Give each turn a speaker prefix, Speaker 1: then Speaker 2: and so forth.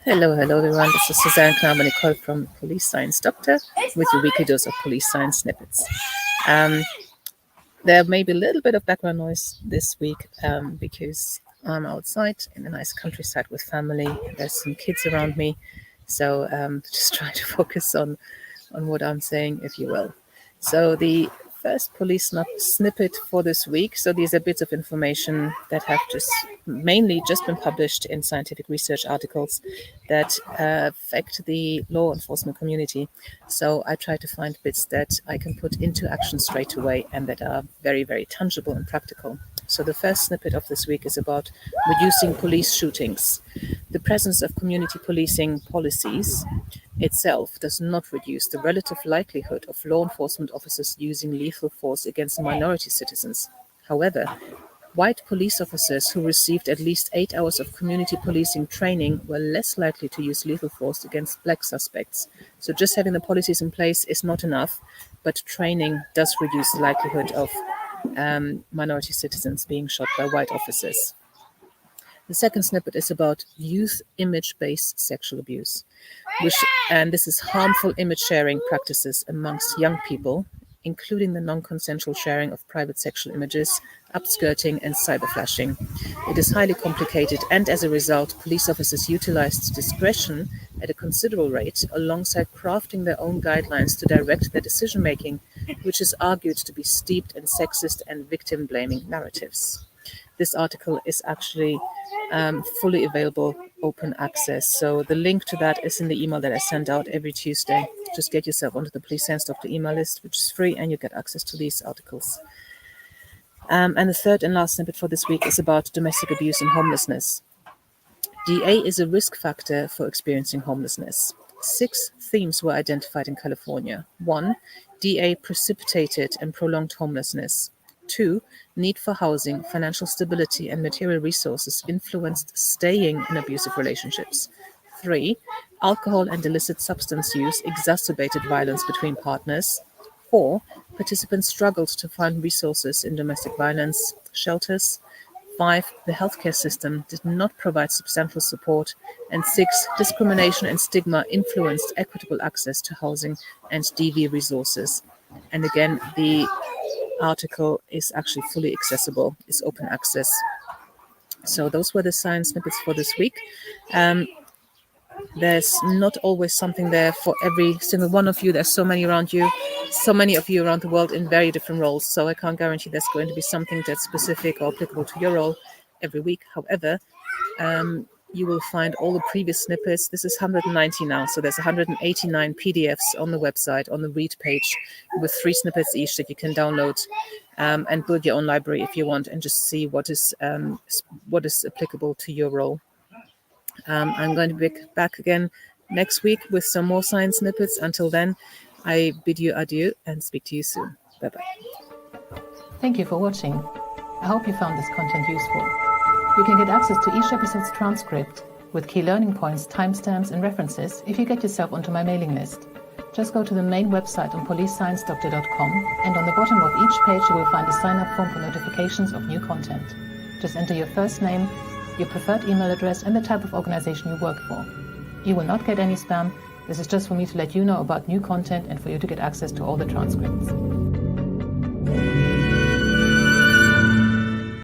Speaker 1: Hello everyone. This is Suzanne Nicole from Police Science Doctor with your weekly dose of police science snippets. There may be a little bit of background noise this week because I'm outside in a nice countryside with family. There's some kids around me, so just try to focus on what I'm saying, if you will. So the first police snippet for this week. So these are bits of information that have mainly just been published in scientific research articles that affect the law enforcement community. So I try to find bits that I can put into action straight away and that are very, very tangible and practical. So the first snippet of this week is about reducing police shootings. The presence of community policing policies itself does not reduce the relative likelihood of law enforcement officers using lethal force against minority citizens. However, white police officers who received at least 8 hours of community policing training were less likely to use lethal force against black suspects. So just having the policies in place is not enough, but training does reduce the likelihood of minority citizens being shot by white officers. The second snippet is about youth image-based sexual abuse, and this is harmful image sharing practices amongst young people, including the non-consensual sharing of private sexual images, upskirting, and cyberflashing. It is highly complicated, and as a result, police officers utilized discretion at a considerable rate alongside crafting their own guidelines to direct their decision-making, which is argued to be steeped in sexist and victim-blaming narratives. This article is actually fully available, open access. So the link to that is in the email that I send out every Tuesday. Just get yourself onto the Police Science Doctor email list, which is free, and you get access to these articles. And the third and last snippet for this week is about domestic abuse and homelessness. DA is a risk factor for experiencing homelessness. 6 themes were identified in California. 1, DA precipitated and prolonged homelessness. 2, need for housing, financial stability, and material resources influenced staying in abusive relationships. 3, alcohol and illicit substance use exacerbated violence between partners. 4, participants struggled to find resources in domestic violence shelters. 5, the healthcare system did not provide substantial support. And 6, discrimination and stigma influenced equitable access to housing and DV resources. And again, the article is actually fully accessible, it's open access. So those were the science snippets for this week. There's not always something there for every single one of you. There's so many around you, so many of you around the world in very different roles. So I can't guarantee there's going to be something that's specific or applicable to your role every week. However, you will find all the previous snippets. This is 190 now, so there's 189 PDFs on the website, on the read page, with 3 snippets each that you can download and build your own library if you want, and just see what is applicable to your role. I'm going to be back again next week with some more science snippets. Until then, I bid you adieu and speak to you soon. Bye-bye.
Speaker 2: Thank you for watching. I hope you found this content useful. You can get access to each episode's transcript with key learning points, timestamps, and references if you get yourself onto my mailing list. Just go to the main website on policesciencedoctor.com, and on the bottom of each page you will find a sign-up form for notifications of new content. Just enter your first name, your preferred email address, and the type of organization you work for. You will not get any spam. This is just for me to let you know about new content and for you to get access to all the transcripts.